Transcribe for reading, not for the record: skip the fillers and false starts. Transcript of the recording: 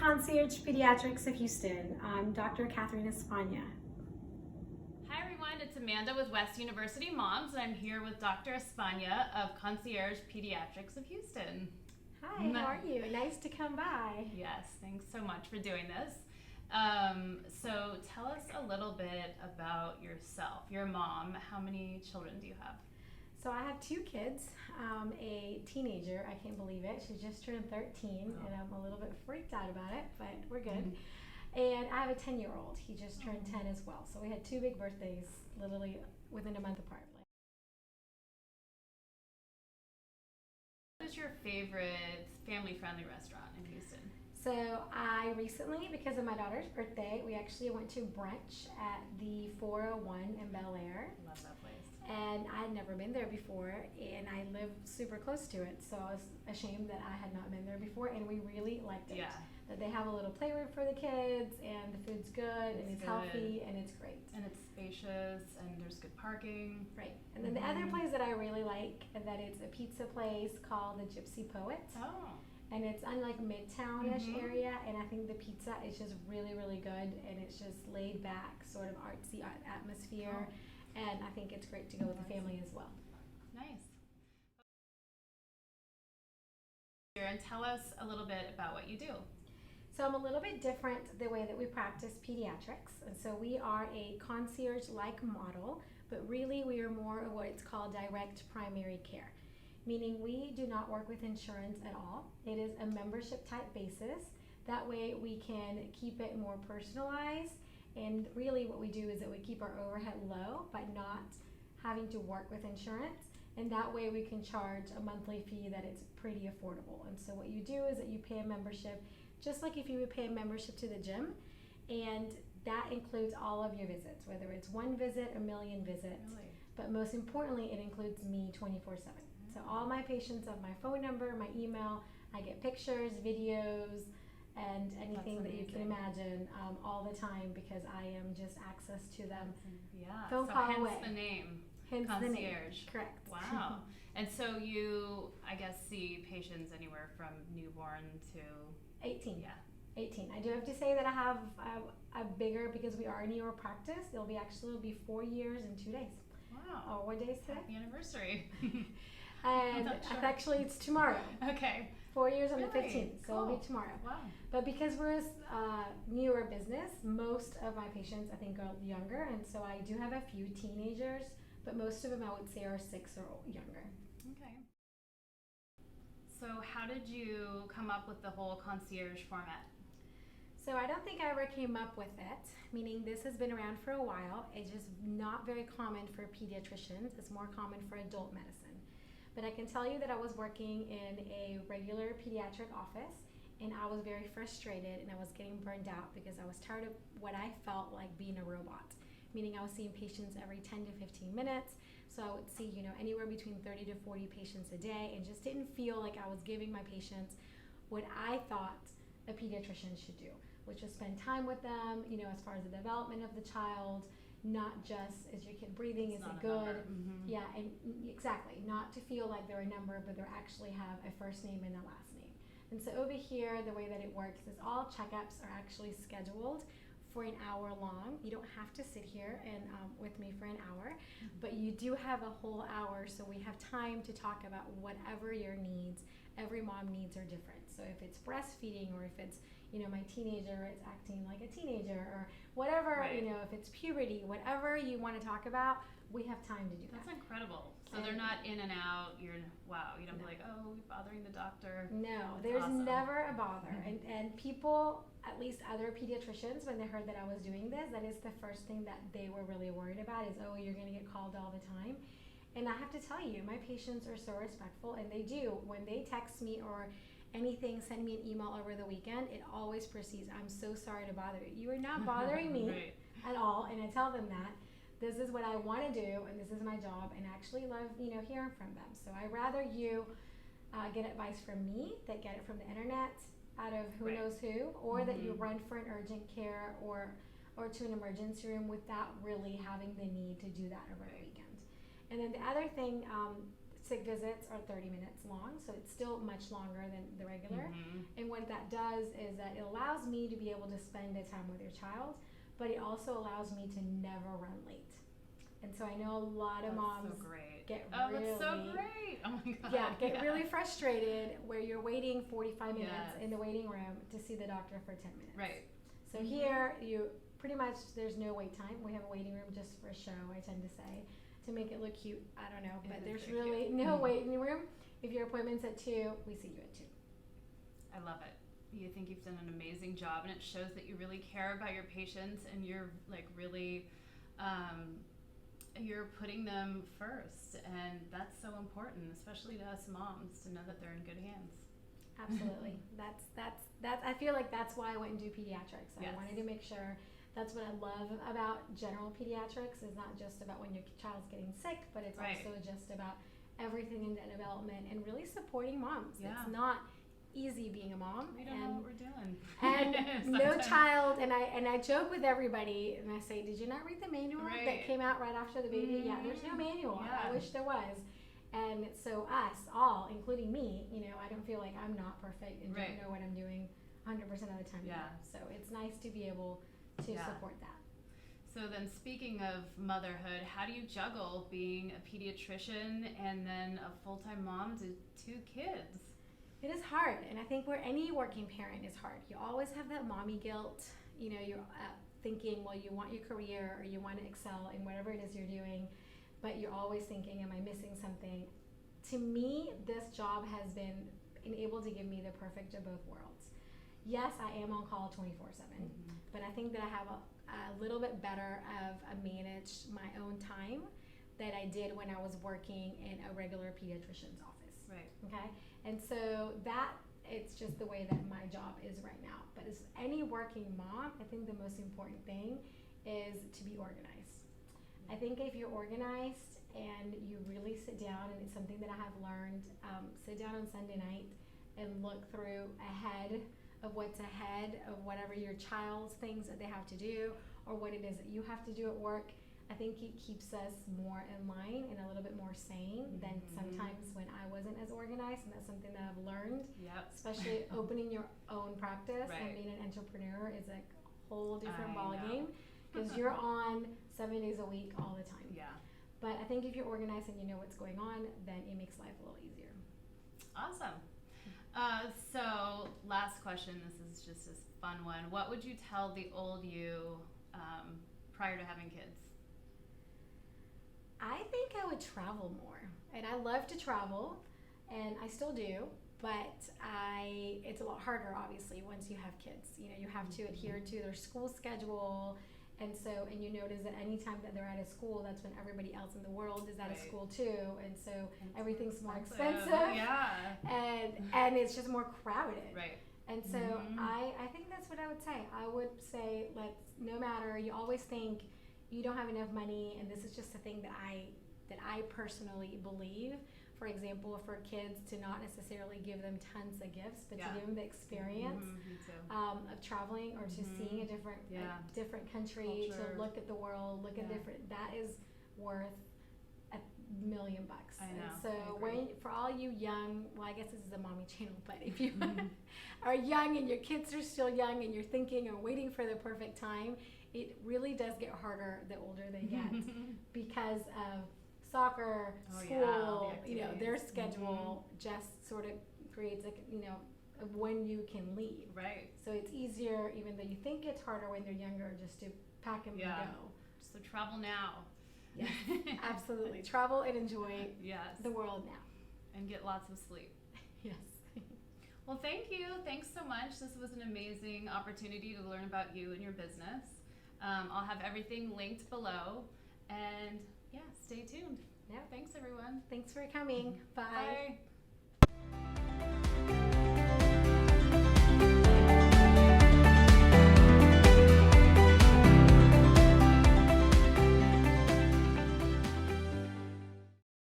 Concierge Pediatrics of Houston. I'm Dr. Catherine Espana. Hi everyone, it's Amanda with West University Moms, and I'm here with Dr. Espana of Concierge Pediatrics of Houston. Hi, how are you? Nice to come by. Yes, thanks so much for doing this. So tell us a little bit about yourself, your mom. How many children do you have? So I have two kids, a teenager, I can't believe it. She just turned 13 and I'm a little bit freaked out about it, but we're good. And I have a 10-year-old. He just turned 10 as well. So we had two big birthdays literally within a month apart. What is your favorite family-friendly restaurant in Houston? So I recently, because of my daughter's birthday, we actually went to brunch at the 401 in Bel Air. Love that place. And I'd never been there before, and I live super close to it, so I was ashamed that I had not been there before, and we really liked it. Yeah. That they have a little playroom for the kids, and the food's good, and it's healthy, and it's great. And it's spacious, and there's good parking. Right. And then the other place that I really like, that it's a pizza place called the Gypsy Poet. Oh. And it's on like Midtown-ish area, and I think the pizza is just really, really good, and it's just laid back, sort of artsy atmosphere. Oh. And I think it's great to go with the family as well. Nice. And tell us a little bit about what you do. So I'm a little bit different the way that we practice pediatrics. And so we are a concierge-like model, but really we are more of what it's called direct primary care, meaning we do not work with insurance at all. It is a membership type basis. That way we can keep it more personalized. And really what we do is that we keep our overhead low by not having to work with insurance. And that way we can charge a monthly fee that is pretty affordable. And so what you do is that you pay a membership, just like if you would pay a membership to the gym. And that includes all of your visits, whether it's one visit, a million visits. Really? But most importantly, it includes me 24/7. So all my patients have my phone number, my email, I get pictures, videos, and anything that you can imagine all the time, because I am just access to them. Yeah. Phone so call hence away. the name. Hence Concierge. the name. Correct. Wow. And so you, I guess, see patients anywhere from newborn to 18. Yeah. 18. I do have to say that I have a bigger, because we are a newer practice. It'll be 4 years and 2 days. Wow. Oh, what day is today? Happy anniversary. And sure. actually, it's tomorrow. Okay. 4 years on the Really? 15th, so Cool. it'll be tomorrow. Wow. But because we're a newer business, most of my patients I think are younger, and so I do have a few teenagers, but most of them I would say are 6 or younger. Okay. So how did you come up with the whole concierge format? So I don't think I ever came up with it, meaning this has been around for a while. It's just not very common for pediatricians. It's more common for adult medicine. But I can tell you that I was working in a regular pediatric office, and I was very frustrated, and I was getting burned out because I was tired of what I felt like being a robot, meaning I was seeing patients every 10 to 15 minutes. So I would see, anywhere between 30 to 40 patients a day, and just didn't feel like I was giving my patients what I thought a pediatrician should do, which was spend time with them, as far as the development of the child, not just, is your kid breathing, is it good? Yeah, and exactly, not to feel like they're a number, but they actually have a first name and a last name. And so over here, the way that it works is all checkups are actually scheduled for an hour long. You don't have to sit here and with me for an hour, but you do have a whole hour, so we have time to talk about whatever your needs. Every mom needs are different. So if it's breastfeeding, or if it's my teenager is acting like a teenager, or whatever, right. If it's puberty, whatever you want to talk about, we have time to do that. That's incredible. So they're not in and out. You don't be like, oh, bothering the doctor. No, That's there's awesome. never a bother. And people, at least other pediatricians, when they heard that I was doing this, that is the first thing that they were really worried about is, oh, you're going to get called all the time. And I have to tell you, my patients are so respectful, and they do. When they text me or anything, send me an email over the weekend, it always proceeds, I'm so sorry to bother you. You are not bothering me right. at all. And I tell them that this is what I want to do, and this is my job, and I actually love, hearing from them. So I rather you get advice from me than get it from the internet out of who right. knows who, or that you run for an urgent care or to an emergency room without really having the need to do that over the weekend. And then the other thing, sick visits are 30 minutes long, so it's still much longer than the regular. And what that does is that it allows me to be able to spend the time with your child, but it also allows me to never run late. And so I know a lot of moms get really, that's so great. Oh my God. get really frustrated where you're waiting 45 minutes in the waiting room to see the doctor for 10 minutes. Right. So here, you pretty much, there's no wait time. We have a waiting room just for show, I tend to say, to make it look cute. I don't know, but there's really no waiting room. If your appointment's at 2, we see you at 2. I love it. You think you've done an amazing job, and it shows that you really care about your patients, and you're like really, you're putting them first, and that's so important, especially to us moms, to know that they're in good hands. Absolutely. that's I feel like that's why I went and do pediatrics. I wanted to make sure. That's what I love about general pediatrics, is not just about when your child's getting sick, but it's also just about everything in development and really supporting moms. It's not easy being a mom. We don't know what we're doing. And no child, and I joke with everybody, and I say, did you not read the manual that came out right after the baby? Yeah, there's no manual. I wish there was. And so us all, including me, I don't feel like I'm not perfect and don't know what I'm doing 100% of the time. So it's nice to be able to support that. So then, speaking of motherhood, how do you juggle being a pediatrician and then a full-time mom to 2 kids? It is hard, and I think where any working parent is hard. You always have that mommy guilt. You're thinking, well, you want your career or you want to excel in whatever it is you're doing, but you're always thinking, am I missing something? To me, this job has been able to give me the perfect of both worlds. Yes, I am on call 24/7, but I think that I have a little bit better of managed my own time that I did when I was working in a regular pediatrician's office. Right. Okay? And so it's just the way that my job is right now. But as any working mom, I think the most important thing is to be organized. I think if you're organized and you really sit down, and it's something that I have learned, sit down on Sunday night and look through ahead of what's ahead of whatever your child's things that they have to do or what it is that you have to do at work. I think it keeps us more in line and a little bit more sane than sometimes when I wasn't as organized, and that's something that I've learned. Especially opening your own practice and being an entrepreneur is a whole different ballgame, because you're on 7 days a week all the time. But I think if you're organized and you know what's going on, then it makes life a little easier. Awesome. So last question, this is just a fun one. What would you tell the old you prior to having kids? I think I would travel more, and I love to travel, and I still do, but it's a lot harder, obviously, once you have kids. You have to adhere to their school schedule, and you notice that anytime that they're at a school, that's when everybody else in the world is at a school too, and so everything's more expensive, and it's just more crowded. And so I think that's what I would say. I would say, no matter, you always think you don't have enough money, and this is just a thing that I personally believe. For example, for kids, to not necessarily give them tons of gifts, but to give them the experience of traveling or to seeing a different country, culture, to look at the world, look at different. That is worth $1 million. I know. And so for all you young, well, I guess this is a mommy channel, but if you are young and your kids are still young and you're thinking or waiting for the perfect time, it really does get harder the older they get because of soccer, school, their schedule just sort of creates when you can leave. So it's easier, even though you think it's harder when they're younger, just to pack and go. Just to travel now. Yes, absolutely. Travel and enjoy the world now. And get lots of sleep. Yes. Well, thank you. Thanks so much. This was an amazing opportunity to learn about you and your business. I'll have everything linked below. And stay tuned. Yeah. Thanks, everyone. Thanks for coming. Bye. Bye.